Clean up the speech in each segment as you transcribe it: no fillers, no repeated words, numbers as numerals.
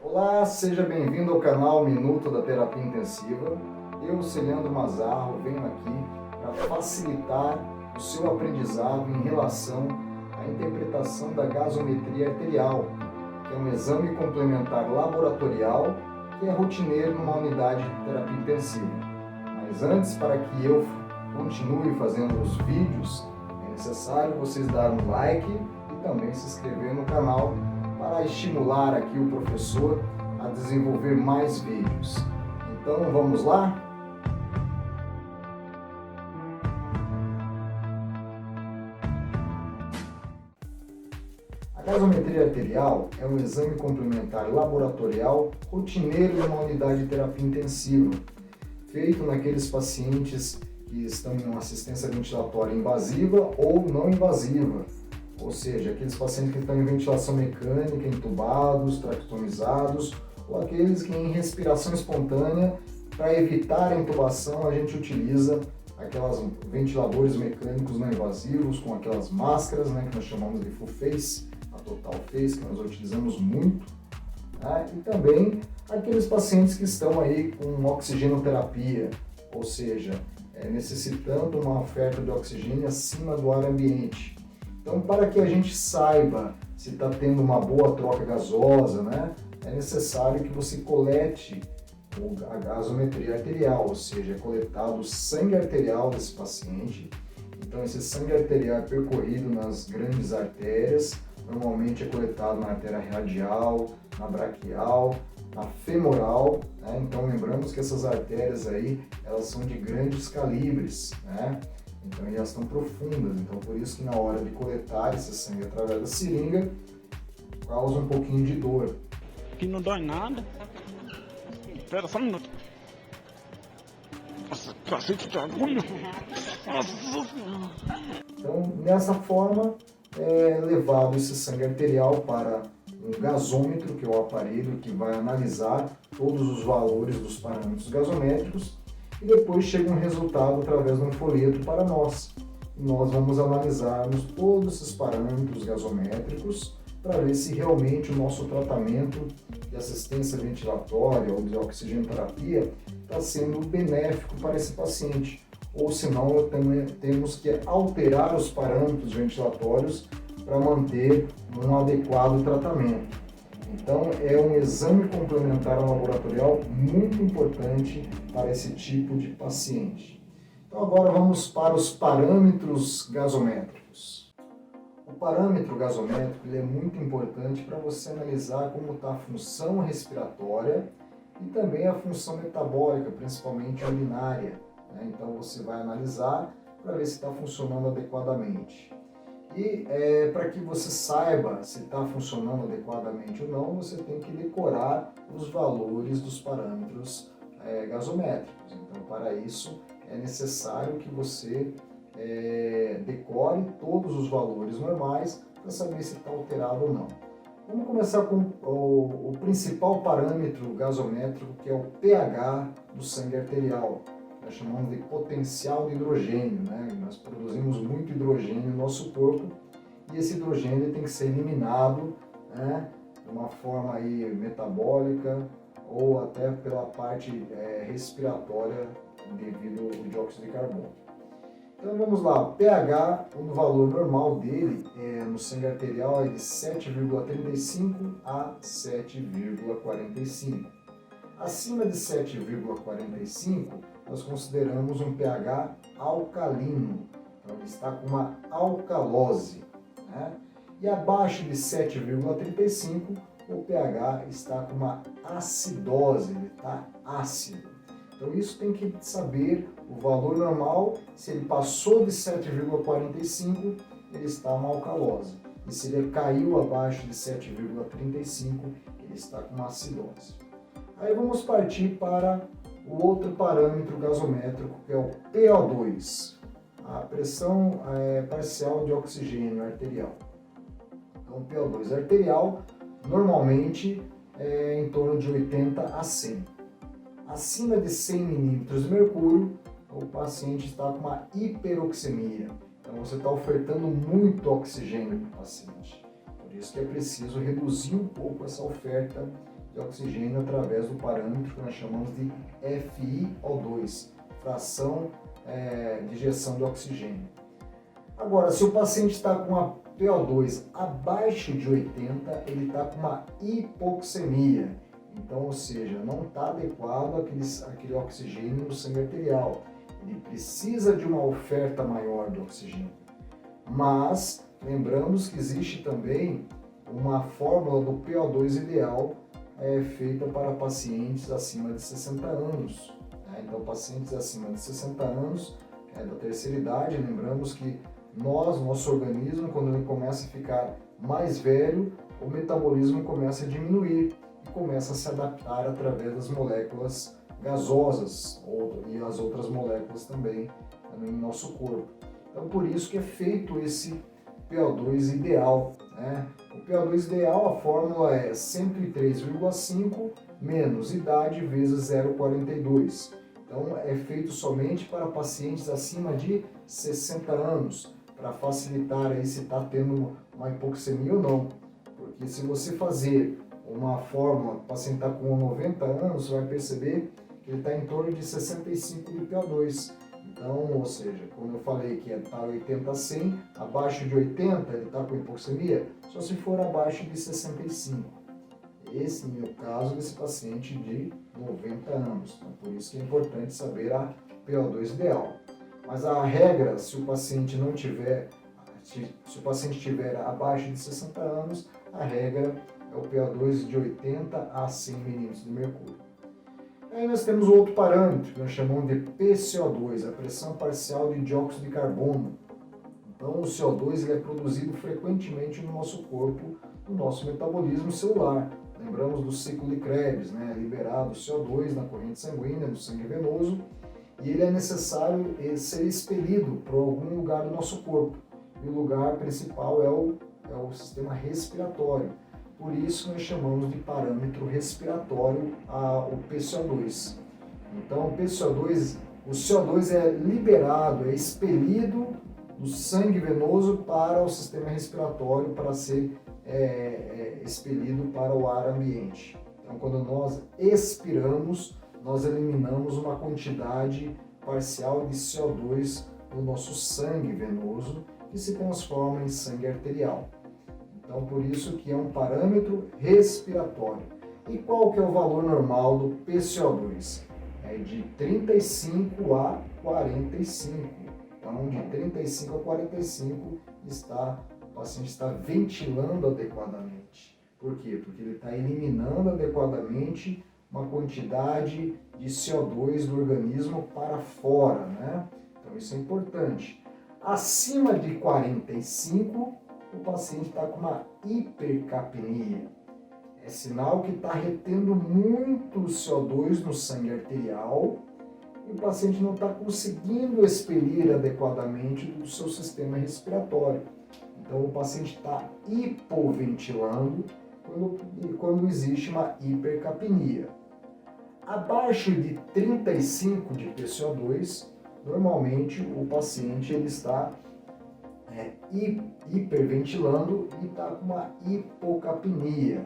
Olá, seja bem-vindo ao canal Minuto da Terapia Intensiva. Eu, Ciliandro Mazarro, venho aqui para facilitar o seu aprendizado em relação à interpretação da gasometria arterial, que é um exame complementar laboratorial que é rotineiro numa unidade de terapia intensiva. Mas antes, para que eu continue fazendo os vídeos, é necessário vocês darem um like e também se inscrever no canal para estimular aqui o professor a desenvolver mais vídeos. Então vamos lá? A gasometria arterial é um exame complementar laboratorial rotineiro em uma unidade de terapia intensiva, feito naqueles pacientes que estão em uma assistência ventilatória invasiva ou não invasiva. Ou seja, aqueles pacientes que estão em ventilação mecânica, entubados, traqueotomizados, ou aqueles que em respiração espontânea, para evitar a intubação, a gente utiliza aqueles ventiladores mecânicos não invasivos, com aquelas máscaras, que nós chamamos de full face, a total face, que nós utilizamos muito. E também aqueles pacientes que estão aí com oxigenoterapia, ou seja, necessitando uma oferta de oxigênio acima do ar ambiente. Então, para que a gente saiba se está tendo uma boa troca gasosa, é necessário que você colete a gasometria arterial, ou seja, é coletado o sangue arterial desse paciente. Então, esse sangue arterial é percorrido nas grandes artérias, normalmente é coletado na artéria radial, na braquial, na femoral. Então, lembramos que essas artérias aí, elas são de grandes calibres, Então elas estão profundas, então por isso que na hora de coletar esse sangue através da seringa, causa um pouquinho de dor. Aqui não dói nada. Espera só um minuto. Nossa, cacete de agulha. Então dessa forma é levado esse sangue arterial para um gasômetro, que é o aparelho que vai analisar todos os valores dos parâmetros gasométricos, e depois chega um resultado através de um folheto para nós. E nós vamos analisarmos todos esses parâmetros gasométricos para ver se realmente o nosso tratamento de assistência ventilatória ou de oxigenoterapia está sendo benéfico para esse paciente. Ou se não, temos que alterar os parâmetros ventilatórios para manter um adequado tratamento. Então, é um exame complementar laboratorial muito importante para esse tipo de paciente. Então, agora vamos para os parâmetros gasométricos. O parâmetro gasométrico ele é muito importante para você analisar como está a função respiratória e também a função metabólica, principalmente urinária. Então, você vai analisar para ver se está funcionando adequadamente. E para que você saiba se está funcionando adequadamente ou não, você tem que decorar os valores dos parâmetros gasométricos. Então, para isso, é necessário que você decore todos os valores normais para saber se está alterado ou não. Vamos começar com o principal parâmetro gasométrico, que é o pH do sangue arterial. Nós chamamos de potencial de hidrogênio, Nós produzimos muito hidrogênio no nosso corpo e esse hidrogênio tem que ser eliminado, de uma forma aí metabólica ou até pela parte respiratória devido ao dióxido de carbono. Então vamos lá, o pH, o valor normal dele no sangue arterial é de 7,35 a 7,45. Acima de 7,45, nós consideramos um pH alcalino, então ele está com uma alcalose. E abaixo de 7,35, o pH está com uma acidose, ele está ácido. Então isso tem que saber o valor normal, se ele passou de 7,45, ele está uma alcalose. E se ele caiu abaixo de 7,35, ele está com uma acidose. Aí vamos partir para o outro parâmetro gasométrico, que é o PO2, a pressão parcial de oxigênio arterial. Então, o PO2 arterial normalmente é em torno de 80 a 100. Acima de 100 milímetros de mercúrio, o paciente está com uma hiperoxemia. Então, você está ofertando muito oxigênio para o paciente. Por isso que é preciso reduzir um pouco essa oferta de oxigênio através do parâmetro que nós chamamos de FiO2, fração de ejeção de oxigênio. Agora, se o paciente está com a PO2 abaixo de 80, ele está com uma hipoxemia. Então, ou seja, não está adequado aquele oxigênio no sangue arterial. Ele precisa de uma oferta maior de oxigênio. Mas, lembramos que existe também uma fórmula do PO2 ideal feita para pacientes acima de 60 anos. Então, pacientes acima de 60 anos, da terceira idade, lembramos que nosso organismo, quando ele começa a ficar mais velho, o metabolismo começa a diminuir e começa a se adaptar através das moléculas gasosas e as outras moléculas também no nosso corpo. Então, por isso que é feito esse PO2 ideal. O PO2 ideal, a fórmula é 103,5 menos idade vezes 0,42. Então, é feito somente para pacientes acima de 60 anos, para facilitar aí se está tendo uma hipoxemia ou não. Porque se você fazer uma fórmula, o paciente está com 90 anos, você vai perceber que ele está em torno de 65 de PO2. Então, ou seja, quando eu falei que está 80 a 100, abaixo de 80 ele está com hipoxemia, só se for abaixo de 65. Esse é o caso desse paciente de 90 anos. Então, por isso que é importante saber a PO2 ideal. Mas a regra, se o paciente estiver abaixo de 60 anos, a regra é o PO2 de 80 a 100 milímetros de mercúrio. Aí nós temos outro parâmetro que nós chamamos de PCO2, a pressão parcial de dióxido de carbono. Então o CO2 ele é produzido frequentemente no nosso corpo, no nosso metabolismo celular. Lembramos do ciclo de Krebs, liberado o CO2 na corrente sanguínea, no sangue venoso, e ele é necessário ser expelido para algum lugar do nosso corpo. E o lugar principal é o sistema respiratório. Por isso nós chamamos de parâmetro respiratório o PCO2. Então o CO2 é liberado, é expelido do sangue venoso para o sistema respiratório para ser expelido para o ar ambiente. Então quando nós expiramos, nós eliminamos uma quantidade parcial de CO2 no nosso sangue venoso que se transforma em sangue arterial. Então, por isso que é um parâmetro respiratório. E qual que é o valor normal do PCO2? É de 35 a 45. Então, de 35 a 45, o paciente está ventilando adequadamente. Por quê? Porque ele está eliminando adequadamente uma quantidade de CO2 do organismo para fora, Então, isso é importante. Acima de 45, o paciente está com uma hipercapnia. É sinal que está retendo muito CO2 no sangue arterial e o paciente não está conseguindo expelir adequadamente do seu sistema respiratório. Então o paciente está hipoventilando quando existe uma hipercapnia. Abaixo de 35 de PCO2, normalmente o paciente ele está hiperventilando e está com uma hipocapnia.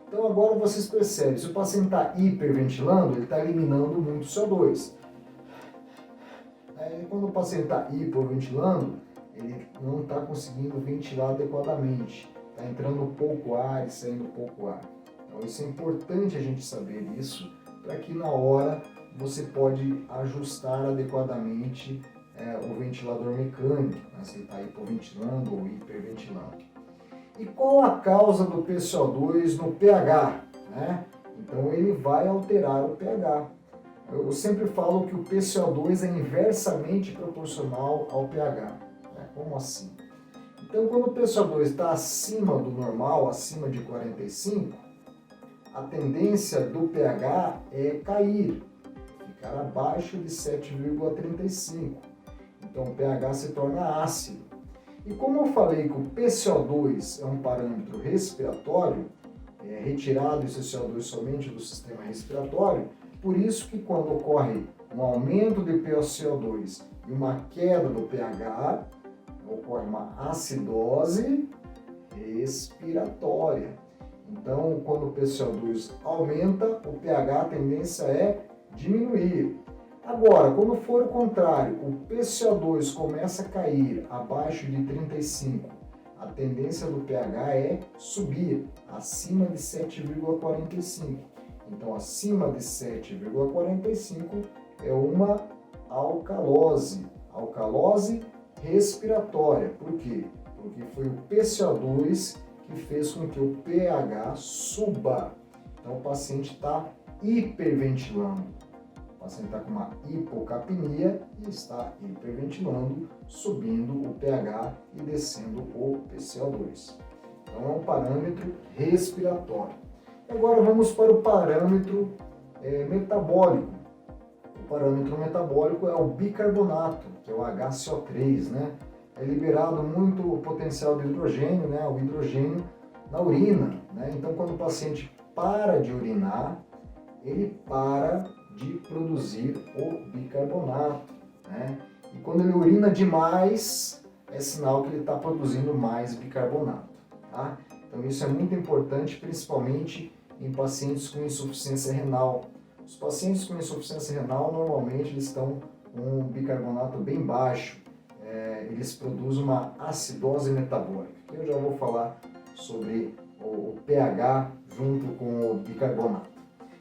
Então agora vocês percebem, se o paciente está hiperventilando, ele está eliminando muito CO2. Quando o paciente está hipoventilando, ele não está conseguindo ventilar adequadamente. Está entrando pouco ar e saindo pouco ar. Então isso é importante a gente saber isso, para que na hora você pode ajustar adequadamente o ventilador mecânico, se ele está hipoventilando ou hiperventilando. E qual a causa do PCO2 no pH? Então ele vai alterar o pH. Eu sempre falo que o PCO2 é inversamente proporcional ao pH. Como assim? Então quando o PCO2 está acima do normal, acima de 45, a tendência do pH é cair, ficar abaixo de 7,35. Então o pH se torna ácido. E como eu falei que o PCO2 é um parâmetro respiratório, retirado esse CO2 somente do sistema respiratório, por isso que quando ocorre um aumento de PCO2 e uma queda do pH, ocorre uma acidose respiratória. Então, quando o PCO2 aumenta, o pH, a tendência é diminuir. Agora, quando for o contrário, o PCO2 começa a cair abaixo de 35, a tendência do pH é subir, acima de 7,45. Então, acima de 7,45 é uma alcalose, alcalose respiratória. Por quê? Porque foi o PCO2 que fez com que o pH suba. Então, o paciente está hiperventilando. O paciente está com uma hipocapnia e está hiperventilando, subindo o pH e descendo o PCO2. Então, é um parâmetro respiratório. Agora, vamos para o parâmetro metabólico. O parâmetro metabólico é o bicarbonato, que é o HCO3, né? É liberado muito o potencial de hidrogênio, né? O hidrogênio na urina, né? Então, quando o paciente para de urinar, ele para de produzir o bicarbonato, né? E quando ele urina demais, é sinal que ele está produzindo mais bicarbonato, tá? Então, isso é muito importante, principalmente em pacientes com insuficiência renal. Os pacientes com insuficiência renal, normalmente, eles estão com um bicarbonato bem baixo. Eles produzem uma acidose metabólica. Eu já vou falar sobre o pH junto com o bicarbonato.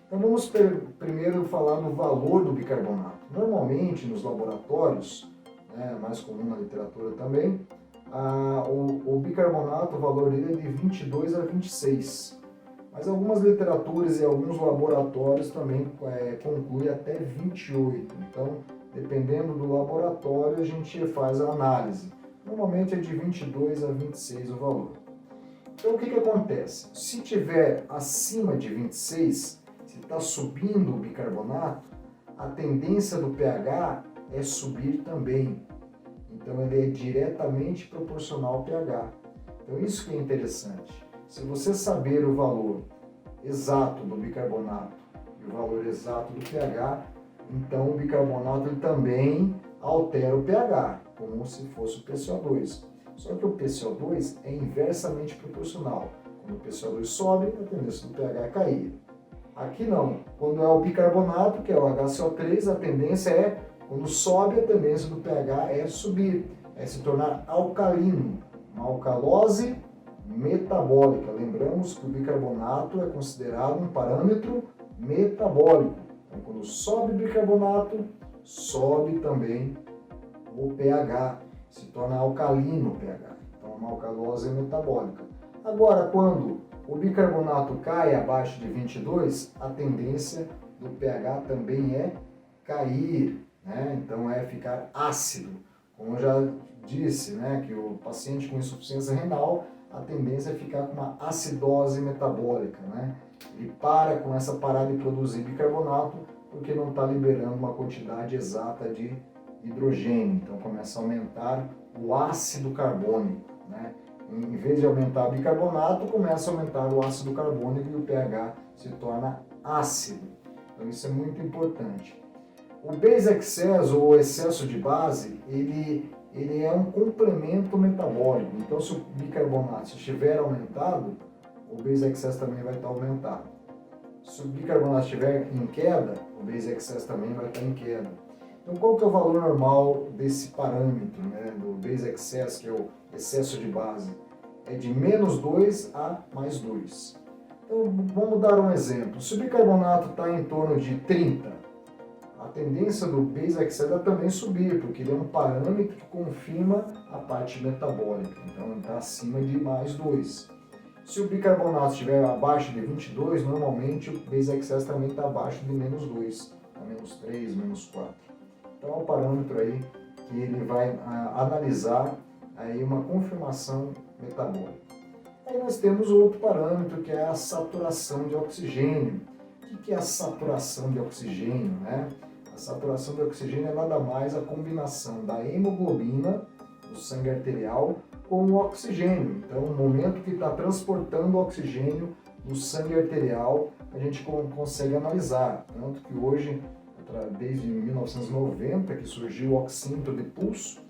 Então vamos primeiro falar do valor do bicarbonato. Normalmente nos laboratórios, né, mais comum na literatura também, o bicarbonato, o valor dele é de 22 a 26. Mas algumas literaturas e alguns laboratórios também concluem até 28. Então, dependendo do laboratório, a gente faz a análise. Normalmente é de 22 a 26 o valor. Então, o que acontece? Se tiver acima de 26, se está subindo o bicarbonato, a tendência do pH é subir também. Então, ele é diretamente proporcional ao pH. Então, isso que é interessante. Se você saber o valor exato do bicarbonato e o valor exato do pH, então o bicarbonato ele também altera o pH, como se fosse o PCO2. Só que o PCO2 é inversamente proporcional. Quando o PCO2 sobe, a tendência do pH é cair. Aqui não. Quando é o bicarbonato, que é o HCO3, a tendência é, quando sobe, a tendência do pH é subir, é se tornar alcalino. Uma alcalose metabólica. Lembramos que o bicarbonato é considerado um parâmetro metabólico. Então, quando sobe o bicarbonato, sobe também o pH, se torna alcalino o pH. Então, é uma alcalose metabólica. Agora, quando o bicarbonato cai abaixo de 22, a tendência do pH também é cair, né? Então, é ficar ácido. Como eu já disse, né, que o paciente com insuficiência renal, a tendência é ficar com uma acidose metabólica, né? Ele para com essa parada de produzir bicarbonato porque não está liberando uma quantidade exata de hidrogênio. Então começa a aumentar o ácido carbônico, né? Em vez de aumentar o bicarbonato, começa a aumentar o ácido carbônico e o pH se torna ácido. Então isso é muito importante. O base excess ou excesso de base, ele é um complemento metabólico. Então, se o bicarbonato estiver aumentado, o base excess também vai estar aumentado. Se o bicarbonato estiver em queda, o base excess também vai estar em queda. Então, qual que é o valor normal desse parâmetro, né, do base excess, que é o excesso de base? É de menos 2 a mais 2. Então, vamos dar um exemplo. Se o bicarbonato está em torno de 30, a tendência do base excess é também subir, porque ele é um parâmetro que confirma a parte metabólica. Então, ele está acima de mais 2. Se o bicarbonato estiver abaixo de 22, normalmente o base excess também está abaixo de menos 2, a menos 3, menos 4. Então, é um parâmetro aí que ele vai analisar aí uma confirmação metabólica. Aí nós temos outro parâmetro que é a saturação de oxigênio. O que é a saturação de oxigênio, né? A saturação de oxigênio é nada mais a combinação da hemoglobina, do sangue arterial, com o oxigênio. Então, no momento que está transportando o oxigênio do sangue arterial, a gente consegue analisar. Tanto que hoje, desde 1990, que surgiu o oxímetro de pulso,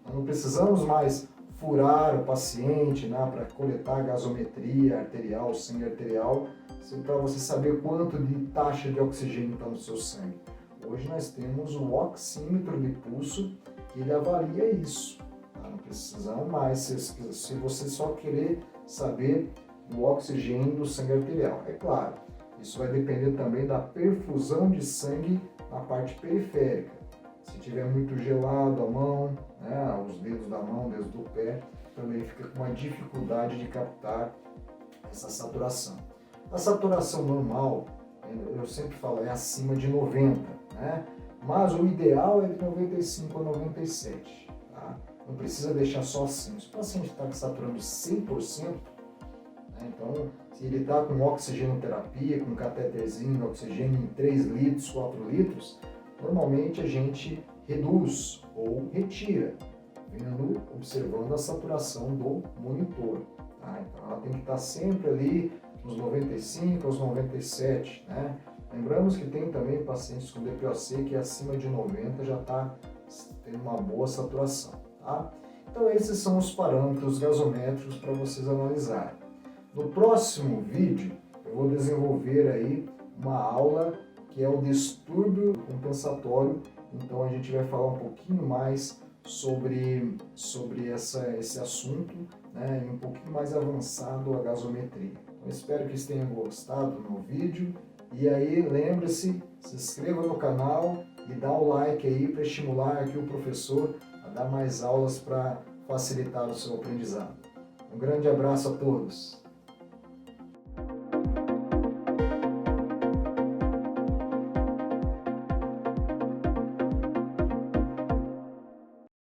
nós não precisamos mais furar o paciente, né, para coletar a gasometria arterial, sangue arterial, para você saber quanto de taxa de oxigênio está no seu sangue. Hoje nós temos o oxímetro de pulso que ele avalia isso. Tá? Não precisamos mais, se você só querer saber o oxigênio do sangue arterial. É claro, isso vai depender também da perfusão de sangue na parte periférica. Se tiver muito gelado a mão, né, os dedos da mão, dedos do pé, também fica com uma dificuldade de captar essa saturação. A saturação normal, eu sempre falo, é acima de 90, né? Mas o ideal é de 95 a 97. Tá? Não precisa deixar só assim. Se o paciente está saturando 100%, né, então se ele está com oxigenoterapia, com cateterzinho de oxigênio em 3 litros, 4 litros, normalmente a gente reduz ou retira, observando a saturação do monitor. Tá? Então ela tem que estar sempre ali nos 95 aos 97, né? Lembramos que tem também pacientes com DPOC que acima de 90 já está tendo uma boa saturação. Tá? Então esses são os parâmetros gasométricos para vocês analisarem. No próximo vídeo eu vou desenvolver aí uma aula que é o distúrbio compensatório, então a gente vai falar um pouquinho mais sobre esse assunto, né, e um pouquinho mais avançado a gasometria. Eu espero que vocês tenham gostado do meu vídeo. E aí, lembre-se, se inscreva no canal e dá o like aí para estimular aqui o professor a dar mais aulas para facilitar o seu aprendizado. Um grande abraço a todos!